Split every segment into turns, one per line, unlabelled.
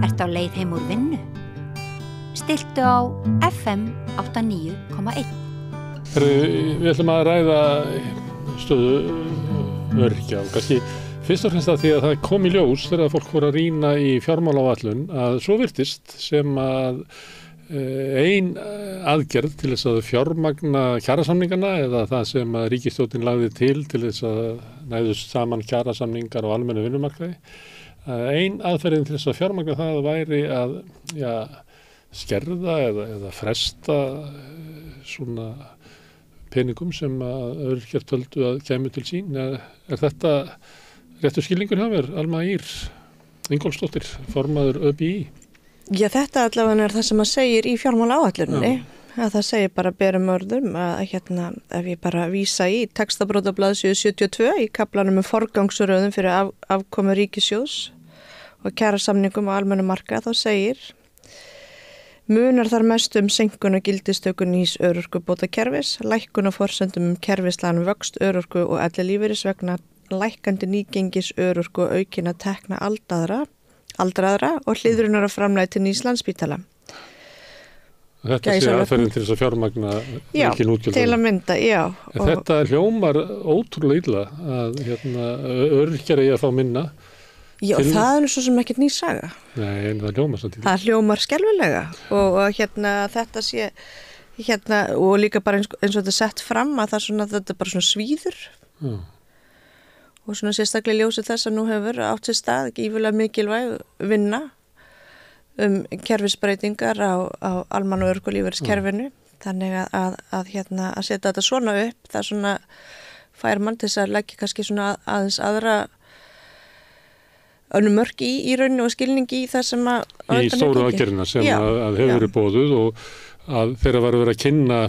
Ertu á leið heim úr vinnu? Stilltu á FM 89,1.
Við ætlum að ræða stöðu öryrkja og kannski fyrst og fremst að því að það kom í ljós þegar fólk voru að rýna í fjármálaáætlun að svo virtist sem að ein aðgerð til þess að fjármagna kjarasamningana eða það sem að ríkisstjórnin lagði til þess að næðust saman kjarasamningar á almennu vinnumarkaði. Ein aðferðin til þess að fjármagna það væri að skerða eða fresta svona peningum sem að öryrkjar töldu að kæmu til sín. Er þetta réttur skilningur hjá mér, Alma Ýr Ingólfsdóttir, formaður ÖBÍ?
Já, þetta allavega er það sem að segir í fjármálaáætluninni. Að það segir bara berum orðum að ef ég bara vísa í textabrótablaðsíðu 72 í kaflanum með forgangsröðum fyrir afkomu ríkissjóðs og kjarasamningum á almennum markað, þá segir munar þar mest seinkun og gildistöku nýs örorkubótakerfis, lækkun og forsendum kerfislægan vöxt örorku og ellilífeyris vegna lækkandi nýgengis örorku og aukinna tekna aldraðra og hliðrunar að framlægi til nýs Landspítala.
Þetta sé aðferðin til þess að fjármagna aukin útgjöld.
Já, til að mynda, já.
En þetta hljómar ótrúlega illa að öryrkjar eigi að fá minna.
Já, það er svo sem ekkert ný saga.
Nei, en það hljómar samt í því. Það
hljómar skelfilega og þetta sé og líka bara eins og þetta sett fram að þetta er bara svona svíður. Já. Og svona sérstaklega ljósið þess að nú hefur átt sér stað gífurlega mikilvæg vinna kerfisbreytingar á almanna- og örorkulífeyriskerfinu. Þannig að setja þetta svona upp, það svona fær mann til þess að leggja kannski svona aðeins aðra önnur mörk í rauninu og skilningi í það sem að
í stóru aðgerðina sem að hefur verið boðuð og að þeirra var að vera að kynna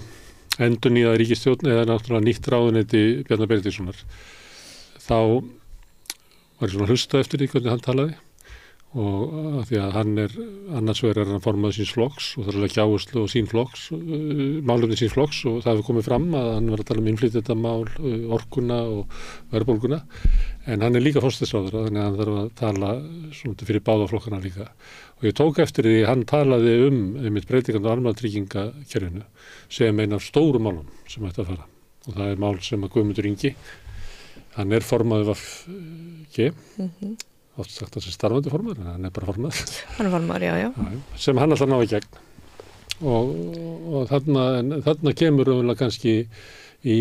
endurnýjaða ríkisstjórn eða náttúrulega nýtt ráðuneyti Bjarna Benediktssonar. Þá var ég svona að hlusta eftir því hvernig hann talaði og að því að hann annars vegar hann formaður síns flokks og það er ekki áherslu á sín flokks, málefni síns flokks og það hefur komið fram að hann var að tala innflytjendamál, orkuna og verðbólguna en hann líka forsætisráðherra þannig að hann þarf að tala svona fyrir báða flokkana líka og ég tók eftir því hann talaði einmitt breytingar á almannatryggingakerfinu sem einn af stórum málum sem ætti að fara og það er mál sem að Guðmundur Ingi hann formaður VG oft sagt að það sé starfandi formaður, en hann bara formaður. Hann
formaður, já.
Sem hann alltaf ná í gegn. Og þarna kemur raunverulega kannski í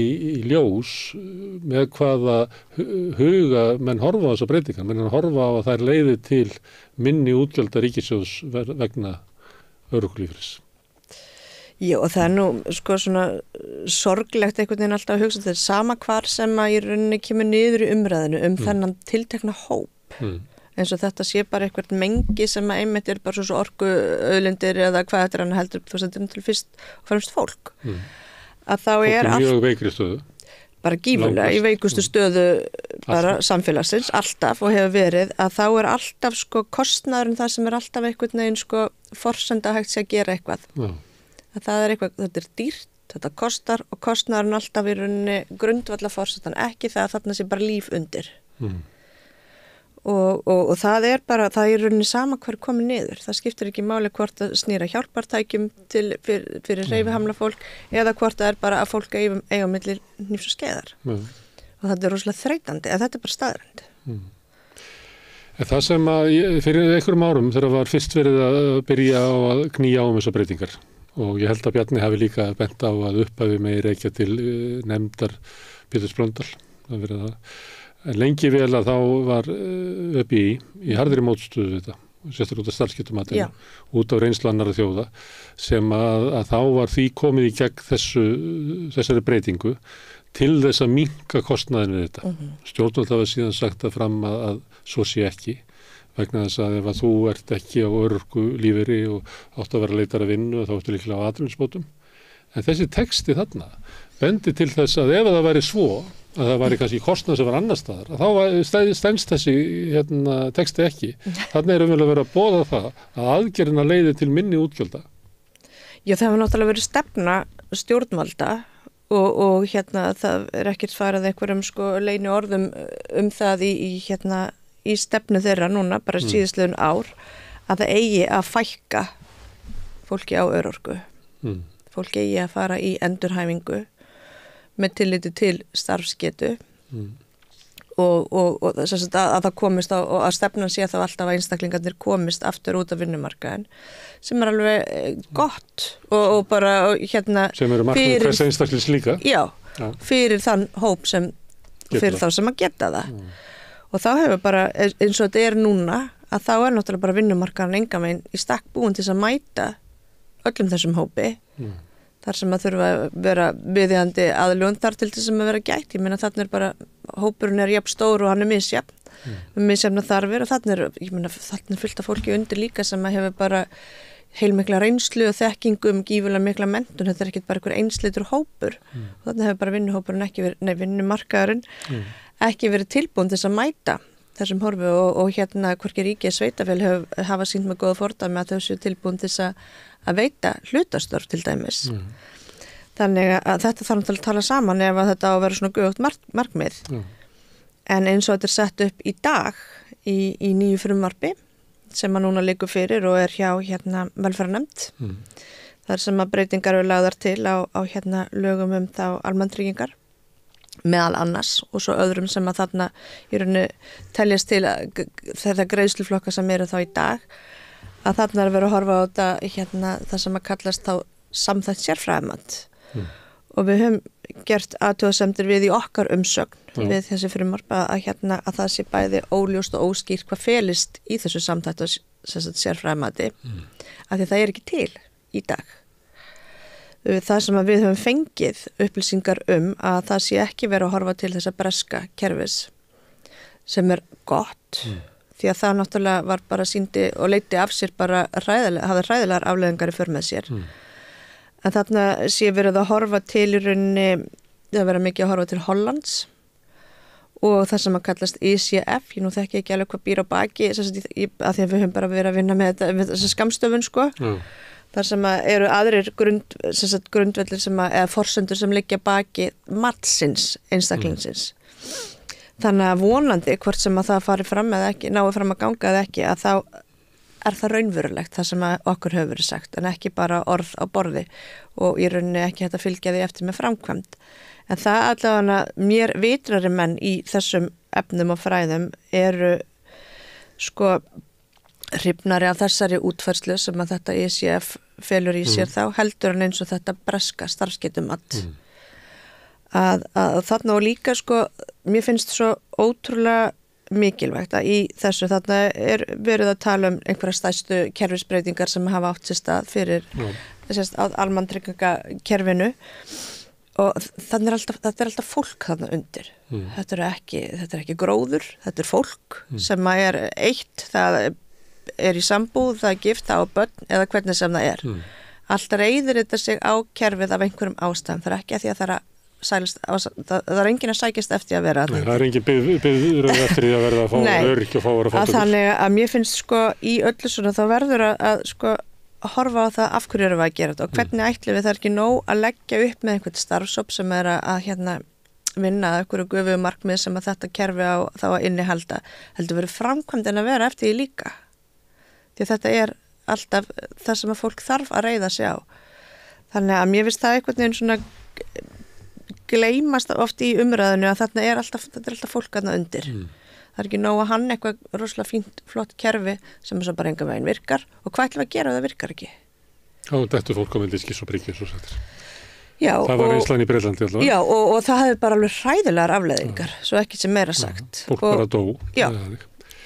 ljós með hvaða huga menn horfa á þessa breytingar. Menn horfa á að það leiði til minni útgjalda ríkissjóðs vegna örorkulífeyris.
Já, og það nú svona sorglegt einhvern veginn alltaf að hugsa þetta sama hvar sem að í rauninni kemur niður í umræðinu þennan tiltekna hóp. Eins og þetta sé bara eitthvað mengi sem að einmitt bara svo orkuauðlindir eða hvað þetta hann heldur til fyrst og fremst fólk að þá
mjög veikri stöðu
bara gífurlega í veikustu stöðu bara samfélagsins alltaf og hefur verið að þá alltaf kostnaðurinn það sem alltaf einhvern veginn forsenda hægt sé að gera eitthvað að það eitthvað, þetta dýrt, þetta kostar og kostnaðurinn alltaf í rauninni grundvalla forsendan ekki það að þarna sé bara líf undir Og það bara, það er rauninni sama hver komið niður. Það skiptir ekki máli hvort að snýra hjálpartækjum fyrir hreyfihamla fólk eða hvort það bara að fólk eiga milli hnífs og skeiðar. Og þetta er rosalega þreytandi, en þetta bara staðreynd.
En það sem að fyrir einhverjum árum þegar var fyrst verið að byrja á að knýja á þessar breytingar og ég held að Bjarni hafi líka bent á að upphafi með reykja til nefndar Péturs Blöndal. Það verið það. En lengi vel að þá var ÖBÍ í harðri mótstöðu þetta, sérstaklega út af starfsgetumatinu, út af reynslu annarra þjóða, sem að þá var því komið í gegn þessari breytingu til þess að minnka kostnaðinu við þetta. Stjórnvöld hafa síðan sagt að fram að svo sé ekki, vegna þess að ef að þú ert ekki á örorkulífeyri og átt að vera leitar að vinnu þá áttu líklega á atvinnuleysisbótum. En þessi texti þarna bendi til þess að ef það væri svo að það væri kannski kostnað sem var annar staðar, þá stendst þessi texti ekki. Þannig er umvel að vera að boða það að aðgerðina leiði til minni útgjalda.
Já, það hefur náttúrulega verið stefna stjórnvalda og það er ekkert farið einhverjum leyni orðum það í stefnu þeirra núna, bara síðastliðin ár, að það eigi að fækka fólki á örorku. Fólki eigi að fara í endurhæfingu með tilliti til starfsgetu og þess að það komist og að stefnan sé þá alltaf að einstaklingarnir komist aftur út af vinnumarkaðin sem alveg gott og bara
sem eru markmið hvers einstaklings líka.
Já, fyrir þann hóp sem fyrir þá sem að geta það. Og þá hefur bara eins og þetta núna að þá náttúrulega bara vinnumarkaðin engan veginn í stakk búin til að mæta öllum þessum hópi. Þar sem að þurfa að vera viðjandi aðlögun þar til þess að vera gætt. Ég meina þarna bara, hópurinn jafn stór og hann misjafn, misjafna þarfir og þarna fullt af fólki undir líka sem að hefur bara heilmikla reynslu og þekkingu gífulega mikla menntun. Þetta ekki bara einhver einsleitur hópur. Og þarna hefur bara vinnuhópurinn vinnumarkaðurinn ekki verið tilbúin til þess að mæta þessum horfi og hvorki ríki eða sveitafélag hafa sýnt með góða fordæmi að þau séu tilbúin til þess að veita hlutastörf til dæmis. Þannig að þetta þarf að tala saman ef að þetta á að vera svona göfugt markmið. En eins og þetta sett upp í dag í nýju frumvarpi sem að núna liggur fyrir og hjá velferðarnefnd. Þar sem að breytingar eru lagðar til á lögum þá almannatryggingar meðal annars og svo öðrum sem að þarna í rauninni teljast til þetta greiðsluflokka sem eru þá í dag að þarna er verið að horfa á þetta það sem að kallast þá samþætt sérfræðimat og við höfum gert athugasemdir við í okkar umsögn við þessi frumvarp að það sé bæði óljóst og óskýrt hvað felist í þessu samþættu sérfræðimati af því það er ekki til í dag. Það sem að við höfum fengið upplýsingar að það sé ekki verið að horfa til þessa breska kerfis sem er gott því að það náttúrulega var bara sýndi og leiddi af sér bara hafði hræðilegar afleiðingar í för með sér. En þarna sé verið að horfa til í rauninni, það verið mikið að horfa til Hollands og það sem að kallast ICF, ég nú þekki ekki alveg hvað býr á baki að því að við höfum bara verið að vinna með þessa skammstöfun þar sem eru aðrir grundvellir eða forsendur sem liggja baki matsins einstaklingsins. Þannig að vonandi hvort sem að það fari fram eða ekki, nái fram að ganga eða ekki, að þá er það raunverulegt það sem okkur hefur verið sagt en ekki bara orð á borði og í rauninni ekki hægt að fylgja því eftir með framkvæmd. En það allavega mér vitrari menn í þessum efnum og fræðum eru hrifnari af þessari útfærslu sem að þetta ICF felur í sér þá heldur en eins og þetta breska starfsgetumat að þarna og líka mér finnst svo ótrúlega mikilvægt að í þessu þarna er verið að tala einhverja stærstu kerfisbreytingar sem hafa átt sér stað fyrir almannatryggingakerfinu og þetta er alltaf fólk þarna undir. Þetta er ekki gróður, þetta er fólk sem er eitt, það er í sambúð, það er gift, það á börn eða hvernig sem það er. Allt reyðir þetta sig á kerfið af einhverjum ástæðum. Það er ekki að því að það er enginn að sækjast eftir að vera.
Nei, það er enginn byggður eftir því að verða að fá öryrkja og fá að fá.
Þannig að mér finnst í öllu svona þá verður að horfa á það af hverju erum við að gera þetta og hvernig ætlum við það ekki nóg að leggja upp með einhvern starfsóp sem er að vinna að einhverju göfugu markmið sem að þetta kerfi á þá að innihalda. Heldur verið framkvæmd en að vera eftir því líka. Því að þetta er alltaf það sem að fólk þarf að reiða sig á. Þannig að mér finnst það einhvern veginn svona gleymast oft í umræðinu að þetta er alltaf fólk aðna undir. Það er ekki nóg að hann eitthvað rosalega fínt, flott kerfi sem svo bara engan veginn virkar og hvað ætlum við að gera ef það virkar ekki?
Já, þetta fólk á myndi skís og bryggju svo sættir.
Já,
það var reynslan í Bretlandi allavega.
Já, og það hefði bara alveg hræðilegar afleiðingar, svo ekki sem meira sagt.
Fólk bara dó.
Já.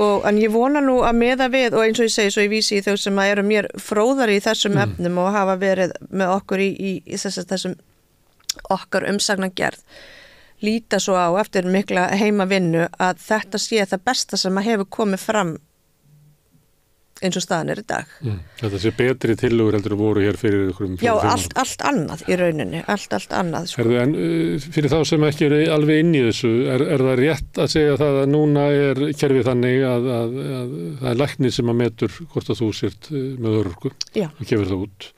En ég vona nú að meða við og eins og ég segi svo ég vísi í þau sem eru mér fróðari í þessum efnum og hafa verið með okkur í þessum okkar umsagnagerð líta svo á eftir mikla heimavinnu að þetta sé það besta sem að hefur komið fram eins og staðan er í dag.
Þetta sé betri tillögur heldur voru hér fyrir ykkurum.
Já, allt annað í rauninni, allt annað.
En fyrir þá sem ekki eru alveg inn í þessu, er það rétt að segja það að núna er kerfið þannig að það er læknir sem að metur hvort að þú sért með örorku og gefur það út.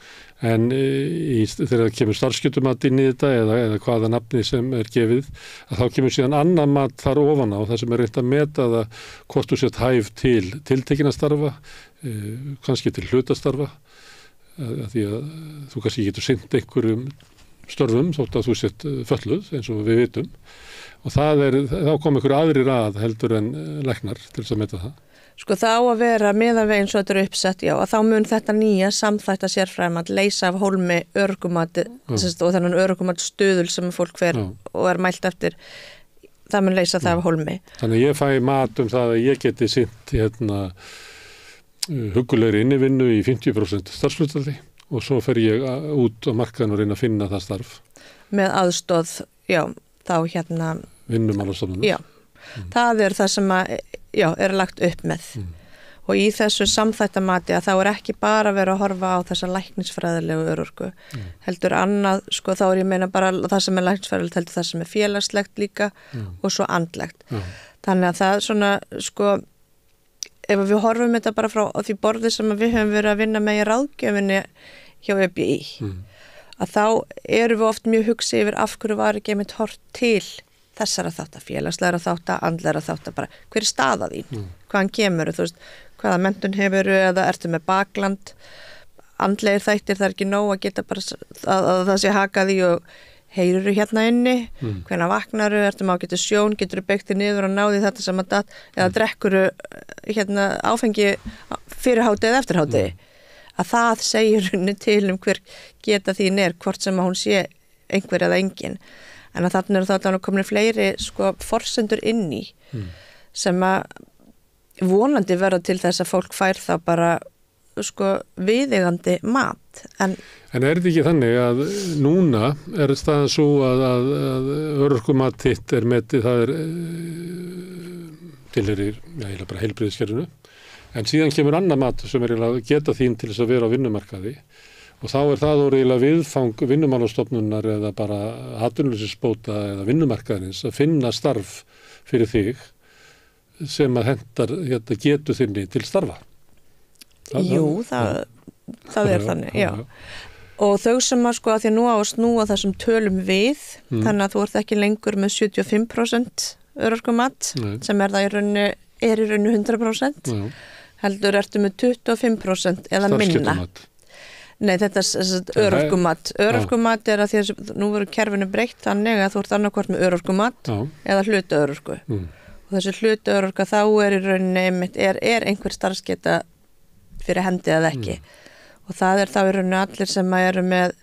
En þegar það kemur starfsgetumat inn í þetta eða hvaða nafni sem gefið, að þá kemur síðan annan mat þar ofan á, það sem reynt að meta það hvort þú sett hæf til tiltekinna starfa, kannski til hlutastarfa, því að þú kannski getur sinnt einhverjum störfum þótt að þú sett fötluð eins og við vitum. Og þá kom einhverju aðrir heldur en læknar til þess að meta það.
Sko þá að vera meðan við eins og þetta eru uppsett, já, að þá mun þetta nýja samþætta sérfræðimat leysa af hólmi örorkumati og þennan örorkumatsstuðul sem fólk fer og mælt eftir, það mun leysa það af hólmi. Þannig
ég fæ mat það að ég geti sinnt huggulegri innivinnu í 50% starfshlutfalli og svo fer ég út á markaðinn og reyna að finna það starf.
Með aðstoð, já, þá
Vinnumálastofnunar.
Já, það það sem er lagt upp með. Og í þessu samþættamati að þá ekki bara verið að horfa á þessa læknisfræðilegu örorku. Heldur annað, sko þá ég meina bara það sem læknisfræðilegt, heldur það sem félagslegt líka og svo andlegt. Þannig að það svona, sko, ef við horfum þetta bara frá því borði sem við höfum verið að vinna með í ráðgjöfinni hjá ÖBÍ, að þá erum við oft mjög hugsi yfir af hverju var ekki einmitt hort til þessara þátta, félagslegra þátta, andlegra þátta, bara hver staða þín, hvaðan kemur, þú veist, hvaða menntun hefur eða ertu með bakland, andlegir þættir, það ekki nóg að geta bara að það sé hakað í og heyruru hérna inni, hvenær vaknaru, ertu má getur sjón, getur beigti niður og náði þetta sem að datt, eða drekkuru áfengi fyrir hátið eða eftir hátið, að það segir henni til hver geta þín hvort sem að hún sé einhver eða engin. En að þarna eru þá komin fleiri sko forsendur inn í sem að vonandi verða til þess að fólk fær þá bara sko viðeigandi mat. En
þetta ekki þannig að núna staðan svo að örorkumat þitt metið, það tilheyrir, eiginlega bara heilbrigðiskerfinu, en síðan kemur annar mat sem að geta þín til þess að vera á vinnumarkaði. Og þá það eiginlega viðfang vinnumálastofnunar eða bara atvinnuleysisbóta eða vinnumarkaðarins að finna starf fyrir þig sem að hentar getu þinni til starfa.
Það þannig, já. Og þau sem að sko að því nú á að snúa þessum tölum við, þannig að þú ert ekki lengur með 75% örorkumat sem það í rauninu 100%, heldur ertu með 25% eða minna. Nei, þetta örorkumat. Örorkumat að því að nú verður kerfinu breytt þannig að þú ert annarkvort með örorkumat eða hlutaörorku. Og þessi hlutaörorka þá í rauninni einhver starfsgeta fyrir hendi eða ekki. Og það þá í rauninni allir sem eru með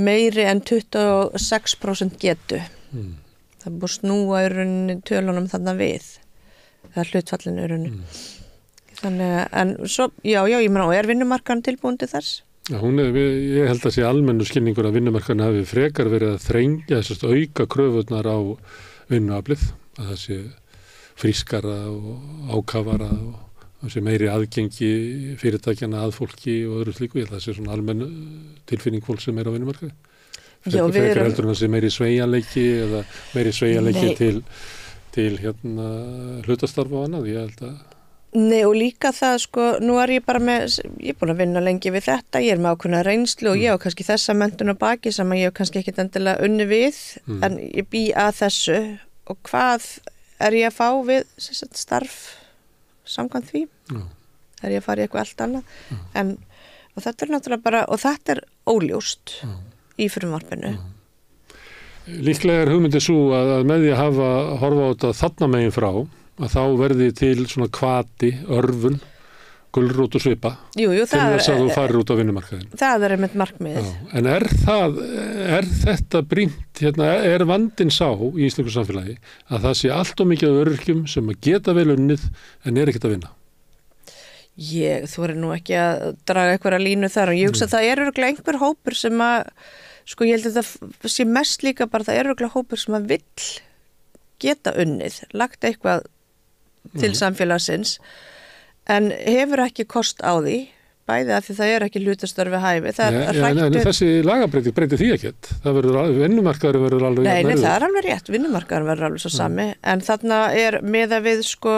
meiri en 26% getu. Það búið snúa í rauninni tölunum þarna við. Það hlutfallinu í rauninni. Þannig, en svo, já, ég meina, vinnumarkaðan tilbúin til þess?
Já, ég held að sé almennu skilningur að vinnumarkaðan hafi frekar verið að þrengja, auka kröfurnar á vinnuaflið, að það sé frískara og ákafara og það sé meiri aðgengi fyrirtækjana að fólki og öðru slíku. Ég held að það sé svona almennu tilfinning fólk sem á vinnumarkaði. Frekar heldur en það sé meiri sveigjanleiki eða meiri sveigjanleiki til hlutastarfa og annað, ég held að.
Nei, og líka það, sko, nú ég bara ég búin að vinna lengi við þetta, ég með ákveðna reynslu og ég á kannski þessa menntun á baki sem ég kannski ekkit endilega unni við, en ég bý að þessu og hvað ég að fá við starf samkvæmt því? Ég að fara í eitthvað allt annað? Og þetta náttúrulega bara, og þetta óljóst í frumvarpinu.
Líklega hugmyndið svo að með því að horfa á þetta þarna megin frá, að þá verði til svona hvati, örfun, gulrót og svipa
jú,
til þess að þú farir út á vinnumarkaðin.
Það einmitt markmiðið.
En þetta brýnt, vandinn sá í íslensku samfélagi að það sé allt of mikið af öryrkjum sem að geta vel unnið en ekkert að vinna?
Þú nú ekki að draga eitthvað línu þar og ég hugsa að það örugglega einhver hópur sem að, sko ég held að það sé mest líka bara það örugglega hópur sem að vill geta unnið, lagt eitthvað til samfélagsins en hefur ekki kost á því bæði af því það ekki hlutastörfi hæfi.
En þessi lagabreyting breytir því ekkert. Vinnumarkaðurinn verður alveg
Nei, það alveg rétt, vinnumarkaðurinn verður alveg svo sami en þarna meðað við sko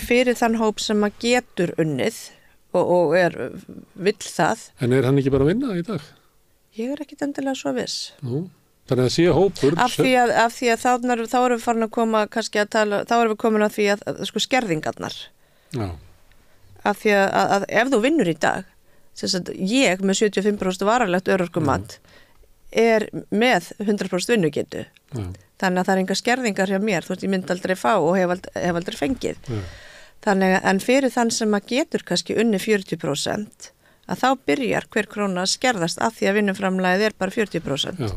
fyrir þann hóp sem að getur unnið og vill það.
En hann ekki bara að vinna í dag?
Ég ekki endilega svo viss.
Nú, þannig að sé hópur...
Af því að þá erum við farin að koma kannski að tala, þá erum við komin að því að sko skerðingarnar.
Já.
Af því að ef þú vinnur í dag, þess að ég með 75% varalegt örorkumat með 100% vinnugetu.
Já.
Þannig að það enga skerðingar hjá mér, þú veist, ég myndi aldrei fá og hef aldrei fengið.
Já.
Þannig að en fyrir þann sem að getur kannski unni 40%, að þá byrjar hver króna að skerðast af því að vinnuframlagið bara 40%.
Já.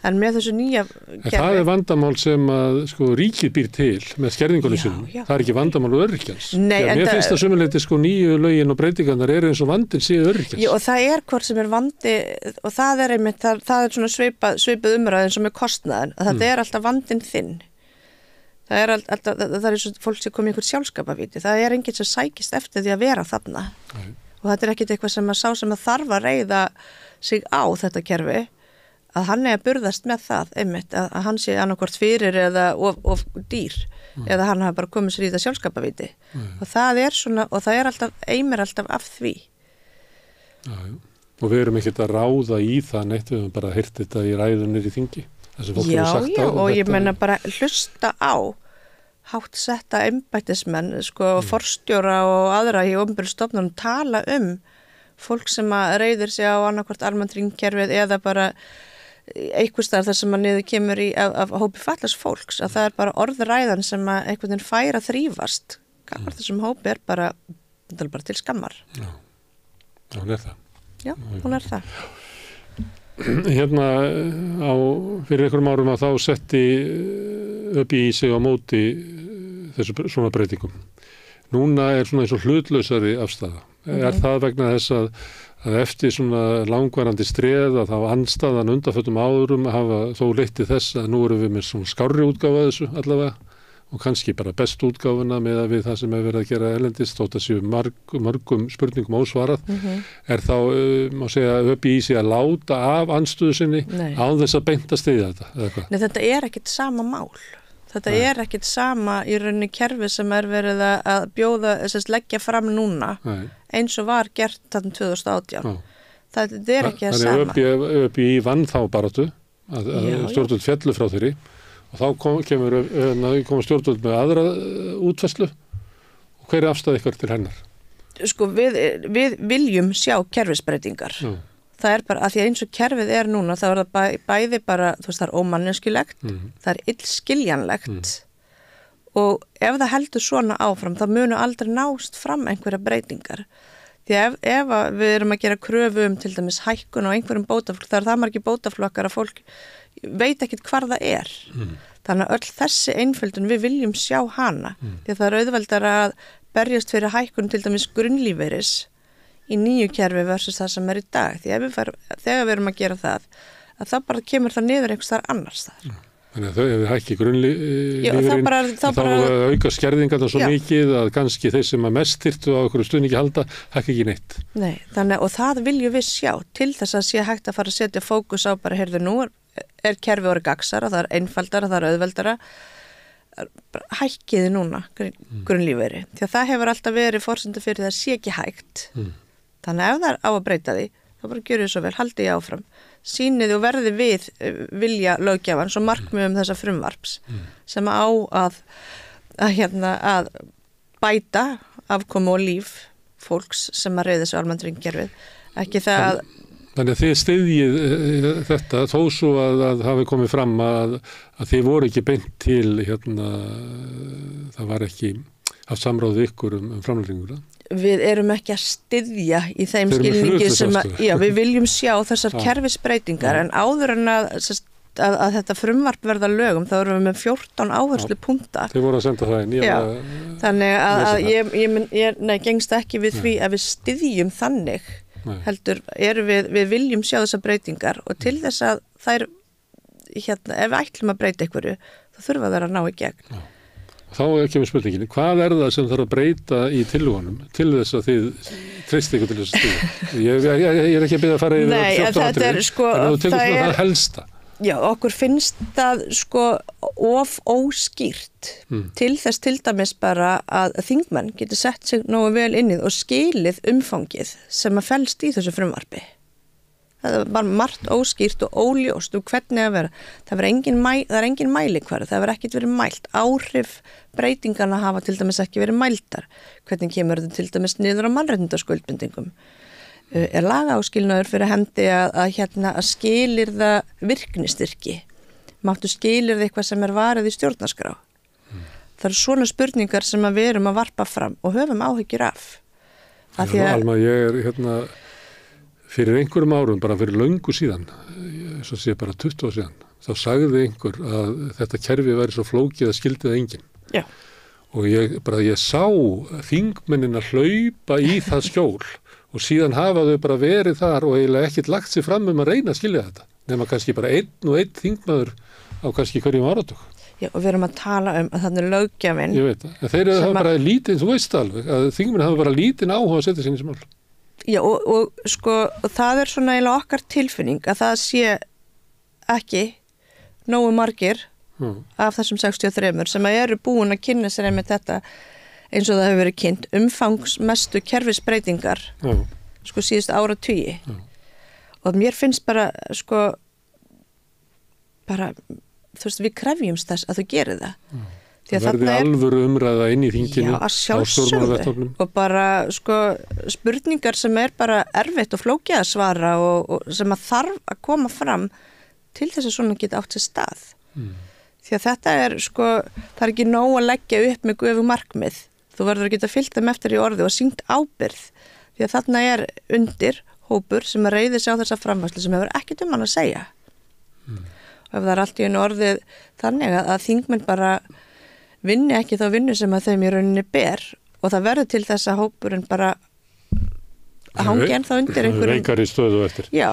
En með þessu nýja
kerfi... En það vandamál sem að sko ríkið býr til með skerðingunum sínum. Það ekki vandamál öryrkjans.
Nei, en
mér finnst það sömuleyti sko nýju lögin og breytingarnar eins og vandinn séu öryrkjans.
Já, og það hvort sem vandi, og það einmitt, það svona svipað umræð eins og með kostnaðin, að þetta alltaf vandinn þinn. Það alltaf svo fólk sem kom í einhvern sjálfskapavíti. Það enginn sem sækist eftir því að vera þarna. Nei. Og þetta ekkit eitthvað sem að sá sem að þarf að reiða sig á þetta kerfi, að hann að burðast með það, einmitt, að hann sé annarkvort fyrir eða of dýr, eða hann hafa bara komið sér í það sjálfskapavíti. Og það svona, og það alltaf, eimir alltaf af því.
Já. Og við erum ekkert að ráða í það neitt, við höfum bara heyrt þetta í ræðunir í þingi.
Já, og ég menna bara hlusta á hátt setta embættismenn, sko, forstjóra og aðra í opinberum stofnunum tala fólk sem að reiðir sig á annarkvort almannatryggingakerfið eða bara einhvers staðar þar sem að niður kemur af hópi fatlaðs fólks, að það bara orðræðan sem að einhvern veginn fær að þrífast. Gammar þessum hópi bara til skammar.
Já, hún það.
Já, hún það.
Hérna fyrir einhverjum árum að þá setti ÖBÍ sig á móti þessu svona breytingum. Núna svona eins og hlutlausari afstaða. Það vegna þess að eftir svona langvarandi streð að þá andstaðan undanföllum árum hafa þó leitt þess að nú erum við með svona skárri útgáfa þessu allavega og kannski bara best útgáfuna með að við það sem hefur verið að gera erlendis þótt að séu mörgum spurningum ósvarað þá má segja að ÖBÍ sé að láta af andstöðu sinni án þess að beint að styðja þetta eða hvað?
Nei, þetta ekkert sama mál. Þetta ekkert sama í rauninni kerfi sem verið að bjóða, leggja fram núna eins og var gert þarna 2018. Þetta ekki að sama.
Þannig að ÖBÍ vann þá baráttu að stjórnvöld féllu frá þeirri og þá kom stjórnvöld með aðra útfærslu og hver afstæði ykkur til hennar?
Sko við viljum sjá kerfisbreytingar. Já. Það bara að því að eins og kerfið núna, þá það bæði bara, þú veist, það ómanneskjulegt, það illskiljanlegt og ef það heldur svona áfram, þá munu aldrei nást fram einhverja breytingar. Því ef við erum að gera kröfu til dæmis hækkun og einhverjum bótaflokk, það það margir bótaflokkar að fólk veit ekkert hvar það Þannig að öll þessi einföldun, við viljum sjá hana, því að það auðveldar að berjast fyrir hækkun til dæmis grunnlífeyris í nýju kerfi versus það sem í dag. Því þegar við erum að gera það, að þá bara kemur það niður einhvers þar annars þar.
Þannig að þau hækki grunnlífeyrinn, þá auka skerðingarna svo mikið að kannski þeir sem að mest þyrftu á okkur stuðningi halda, hækki ekki neitt.
Nei, og það viljum við sjá til þess að sé hægt að fara að setja fókus á bara, heyrðu nú, kerfi orðið gagsara, það auðveldara, það auðveldara, hækkiði núna grunnlífeyri. Því að það hefur alltaf verið forsendur fyrir það sé ekki hægt. Þannig að ef það á að breyta því, þá bara gjörðu svo vel, haldi ég áfram. Sýnið og verði við vilja löggjafans og markmiðum þessa frumvarps sem á að bæta afkomu og líf fólks sem að reiða þessu almannatryggingakerfið. Ekki það að...
Þannig að þið styðjið þetta þó svo að hafi komið fram að þið voru ekki beint til, það var ekki haft samráð við ykkur framlýsinguna.
Við erum ekki að styðja í þeim skilningi sem við viljum sjá þessar kerfisbreytingar en áður en að þetta frumvarp verða lögum þá erum við með 14 áherslu punkta.
Þið voru að senda það inn.
Þannig að ég gengst ekki við því að við styðjum þannig heldur við viljum sjá þessar breytingar og til þess að þær ef við ætlum að breyta einhverju þá þurfa þær að ná í gegn.
Þá kemur spurningin, hvað það sem þarf að breyta í tillögunum til þess að þið treysti ykkur til þess að stuða? Ég ekki að byrja að fara yfir 14 atriði, en þú tekur svona það helsta.
Já, okkur finnst það sko of óskýrt til þess til dæmis bara að þingmenn geti sett sig nógu vel inn í og skilið umfangið sem að felst í þessu frumvarpi. Það var margt óskýrt og óljóst hvernig að vera. Það er engin mælikvarði, það hefur ekkert verið mælt. Áhrif breytingana hafa til dæmis ekki verið mæltar. Hvernig kemur þetta til dæmis niður á mannréttindaskuldbindingum? Er lagaáskilnaður fyrir hendi að skilyrða virknistyrki? Máttu skilyrða eitthvað sem er varið í stjórnarskrá? Það eru svona spurningar sem við erum að varpa fram og höfum áhyggjur af.
Alma, ég er fyrir einhverjum árum, bara fyrir löngu síðan, svo sé bara 20 ára síðan, þá sagði einhver að þetta kerfi væri svo flókið að skildi það enginn.
Já.
Og ég sá þingmennina hlaupa í það skjól og síðan hafa þau bara verið þar og eiginlega ekkert lagt sig fram að reyna að skilja þetta. Nema kannski bara einn þingmaður á kannski hverjum áratug.
Já, og við erum að tala að þannig löggjafinn.
Ég veit það. En þeir hafa bara lítið, þú veist alveg, að þingmenn hafa bara lítið áhuga að setja sinni sem mál.
Já, og það er svona eiginlega okkar tilfinning að það sé ekki nógu margir af þessum 63 sem eru búin að kynna sér einmitt þetta eins og það hefur verið kynnt umfangsmestu kerfisbreytingar síðust áratugi. Og mér finnst bara þú veist, við krefjumst þess að þú gerir það.
Það verði alvöru umræða inn í þinginu
á stjórnmálavettvögnum og bara spurningar sem er bara erfitt og flókið að svara og sem að þarf að koma fram til þess að svona geta átt sér stað. Því að þetta er það er ekki nóg að leggja upp með göfug markmið. Þú verður að geta fylgt þeim eftir í orði og sýnt ábyrgð. Því að þarna er undir hópur sem að reiði sig á þessa framfærslu sem hefur ekkert hann að segja. Og ef það er allt í einu orðið þannig að þingmenn bara vinni ekki þá vinnu sem að þeim í rauninni ber og það verður til þess að hópurinn bara hangi ennþá undir einhverjum
veikari stöðu eftir.
Já.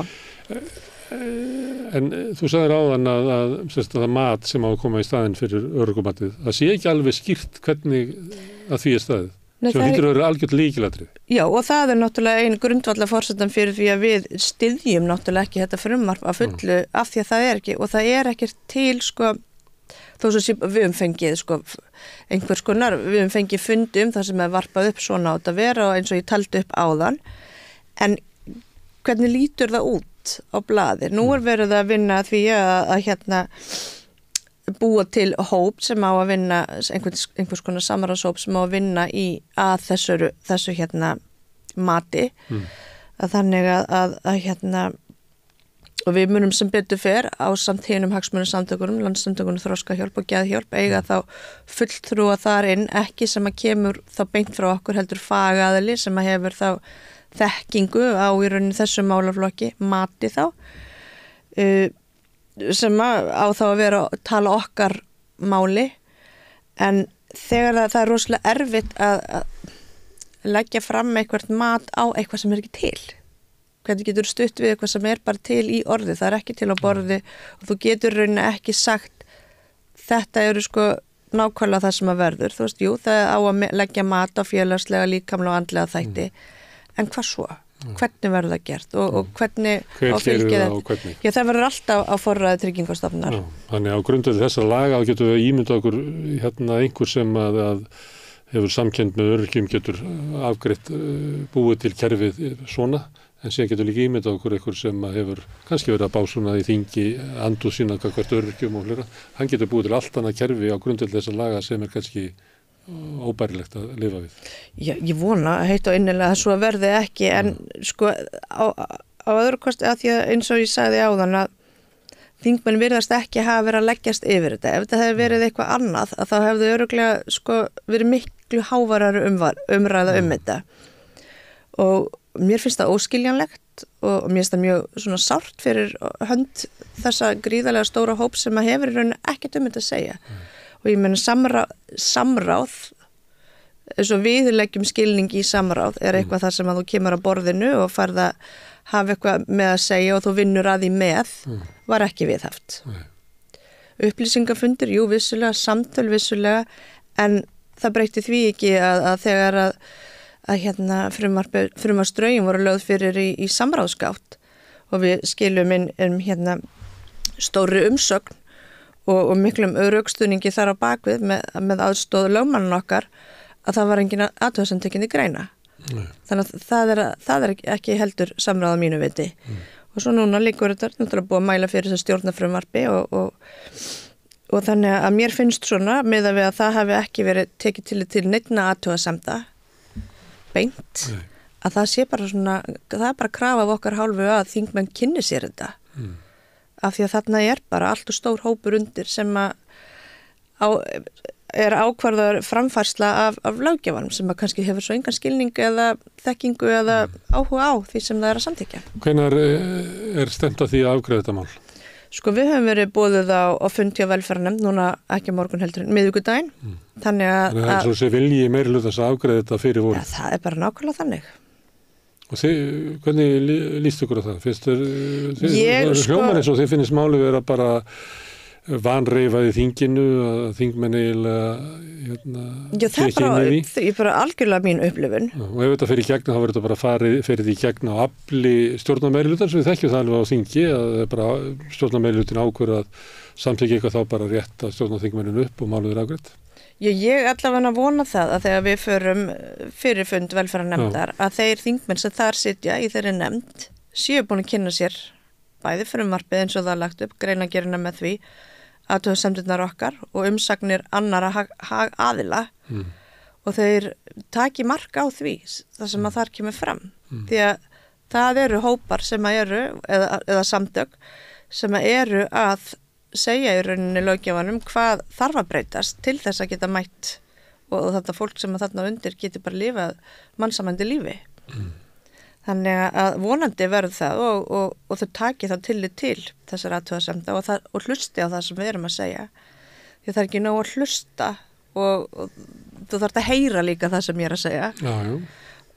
En þú sagðir áðan að mat sem á að koma í staðinn fyrir örorkumatið, það sé ekki alveg skýrt hvernig að því er staðið. Sem hlýtur að vera algjört lykilatriði. Já, og það er náttúrulega ein grundvallar forsendan fyrir því að við styðjum náttúrulega ekki þetta frumvarp að fullu af því að það er ekki, og það er ekki til þó svo við höfum fengið einhvers konar, við höfum fengið fundi það sem er varpað upp svona átt að vera og eins og ég taldi upp áðan, en hvernig lítur það út á blaði? Nú er verið að vinna því að búa til hóp sem á að vinna, einhvers konar samráðshóp sem á að vinna að þessu mati, að þannig að og við munum sem betur fer á samt hinum hagsmunasamtökunum, Landssamtökunum Þroskahjálp og Geðhjálp eiga þá fulltrúa þar inn, ekki sem að kemur þá beint frá okkur heldur fagaðili sem að hefur þá þekkingu á í rauninni þessu málaflokki, mati þá, sem á þá að vera að tala okkar máli, en þegar það er rosalega erfitt að leggja fram eitthvað mat á eitthvað sem er ekki til. Hvernig getur stutt við eitthvað sem er bara til í orði, það er ekki til á borði og þú getur rauninni ekki sagt þetta eru nákvæmlega það sem að verður. Þú veist, jú, það á að leggja mat á félagslega, líkamlega og andlega þætti, en hvað svo? Hvernig verður það gert og hvernig hver gerir það og hvernig?
Já, það verður alltaf á forræði Tryggingastofnunar.
Þannig á grundvelli þessa laga getur við ímynda okkur einhver sem að hefur samkennd með öryrkjum getur afgreitt búið til kerfið svona. En síðan getur líka ímynda okkur einhver sem hefur kannski verið að básuna í þingi andu sína hvert öryrkjum og hlera. Hann getur búið til allt annað kerfi á grundvelli þessa laga sem er kannski óbærilegt að lifa við. Já,
ég vona heitt og innilega að svo verði ekki, en á öðru kosti að því að eins og ég sagði áðan að þingmenn virðast ekki hafa verið að leggjast yfir þetta. Ef þetta hefði verið eitthvað annað, að þá hefði örugglega verið miklu hávarari umræða þetta. Og mér finnst það óskiljanlegt og mér finnst það mjög svona sárt fyrir hönd þessa gríðarlega stóra hóp sem að hefur í rauninni ekkert þetta að segja. Og ég meina samráð, eins og við leggjum skilning í samráð, er eitthvað þar sem að þú kemur að borðinu og farð að hafa eitthvað með að segja og þú vinnur að því með, var ekki viðhaft. Upplýsingafundir, jú, vissulega, samtöl vissulega, en það breytti því ekki að þegar að frumvarpsdrögin voru lögð fyrir í samráðsgátt og við skilum inn stóri umsögn og miklum rökstuðningi þar á bakvið með aðstoð lögmannin okkar að það var engin athugasemd tekin í greina. Þannig að það er ekki heldur samráð á mínu viti. Og svo núna liggur þetta náttúrulega búið að mæla fyrir þessu stjórnarfrumvarpi og þannig að mér finnst svona miðað við að það hafi ekki verið tekið til neinna athugasemda beint að það sé bara svona, það er bara krafa af okkar hálfu að þingmenn kynni sér þetta. Af því að þarna er bara allt og stór hópur undir sem er ákvarðar framfærsla af löggjafanum sem kannski hefur svo engan skilning eða þekkingu eða áhuga á því sem það er að samþykkja.
Hvenær er stefnt að því að afgreiða þetta mál?
Sko við höfum verið boðið á fundi á velferðarnefnd núna ekki morgun heldur en miðvikudaginn. Þannig að
það er svo sé vilji meirihlutans að afgreiða þetta fyrir voru.
Ja, það er bara nákvæmlega þannig.
Og hvernig líst ykkur á það? Finnst hljómar eins og þið finnist málið vera bara vanreifað í þinginu að þingmenn eiginlega
það er bara algjörlega mín upplifun.
Og ef þetta fer í gegn þá verður þetta bara ferið í gegn á afli stjórnarmeirihlutans, við þekkjum það alveg á þingi að bara stjórnarmeirihlutin ákveður að samþykkja eitthvað þá bara rétt að stjórnarþingmenninu upp og málið er afgreitt.
Ég allavega vona það að þegar við förum fyrir fund velferðarnefndar að þeir þingmenn sem þar sitja í þeirri nefnd séu búin að kynna sér bæði frumvarpið eins og það er lagt upp, greinargerðina með því, athugasemdirnar okkar og umsagnir annara aðila og þeir taki mark á því það sem að þar kemur fram. Því að það eru hópar sem að eru, eða samtök sem að eru að segja í rauninni löggjafanum hvað þarf að breytast til þess að geta mætt og þetta fólk sem að þarna undir geti bara lifað mannsamandi lífi. Þannig að vonandi verður það og þau taki það tillit til þessar athugasemda og hlusti á það sem við erum að segja. Því það er ekki nóg að hlusta og þú þarft að heyra líka það sem ég er að segja.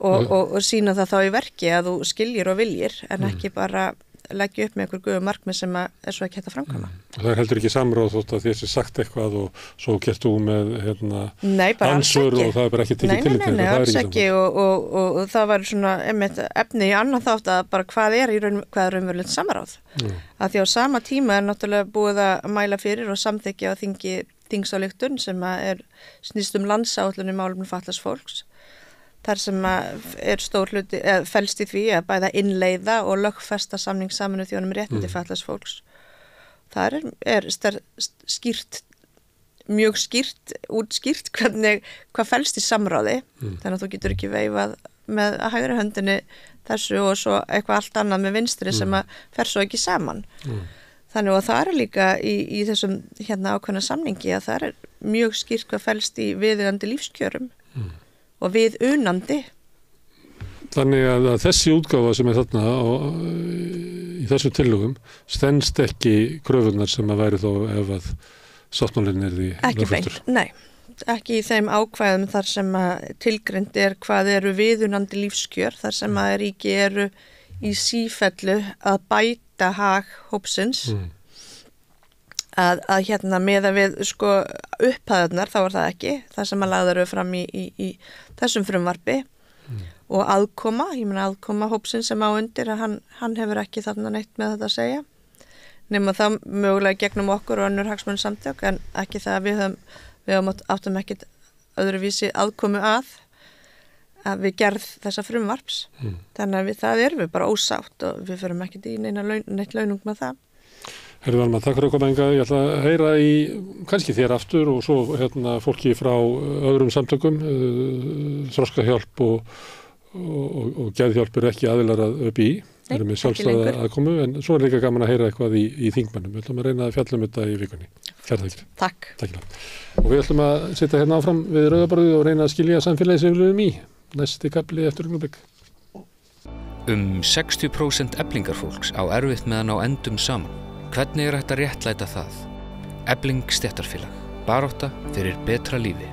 Og sína það þá í verki að þú skiljir og viljir en ekki bara leggja upp með einhver guðu markmið sem er svo ekki hægt að framkvæma.
Það er heldur ekki samráð þótt að þér sé sagt eitthvað og svo gert þú með
ansvör
og það er bara ekki tekið tillit til.
Nei, alls ekki og það var svona efni í annan þátt að bara hvað er raunverulegt samráð. Að því á sama tíma er náttúrulega búið að mæla fyrir og samþykkja á þingsályktun sem snýst landsáætlun í málefnum fatlaðs fólks. Þar sem er stór hluti, felst í því að bæða innleiða og lögfesta samning Sameinuðu þjóðanna um réttindi fatlaðs fólks. Það er mjög útskýrt hvað felst í samráði, þannig að þú getur ekki veifað með að hægri höndinni þessu og svo eitthvað allt annað með vinstri sem að fer svo ekki saman. Þannig að það er líka í þessum ákveðna samningi að það er mjög skýrt hvað felst í viðeigandi lífskjörum. Og við unandi.
Þannig að þessi útgáfa sem er þarna í þessum tillögum stenst ekki kröfunar sem að væri þó ef að sáttmálinn er því
ekki beint, nei. Ekki í þeim ákvæðum þar sem að tilgreind hvað eru viðunandi lífskjör, þar sem að ríki eru í sífellu að bæta hag hópsins. Að með að við upphæðunar þá er það ekki það sem að lagðar við fram í þessum frumvarpi og aðkoma hópsins sem á undir að hann hefur ekki þarna neitt með þetta að segja nema það mögulega gegnum okkur og önnur hagsmunasamtök en ekki það að við áttum ekkit öðruvísi aðkomu að við gerð þessa frumvarps þannig að það erum við bara ósátt og við förum ekkit í neitt launung með það.
Herðu Alma, takk fyrir að koma hingað. Ég ætla að heyra í kannski þér aftur og svo fólki frá öðrum samtökum, þroskahjálp og geðhjálp eru ekki aðilar að ÖBÍ, eru með sjálfstæða aðkomu, en svo er líka gaman að heyra eitthvað í þingmönnum. Við ætlum að reyna að fjalla þetta í vikunni. Kærar þakkir.
Takk.
Og við ætlum að sitja hérna áfram við rauðaborðið og reyna að skilja samfélagið sem við erum í. Næsti kafli eftir augnablik.
60% eflingarfólks á erfitt með að ná endum saman. Hvernig er hægt að réttlæta það? Efling stéttarfélag. Barátta fyrir betra lífi.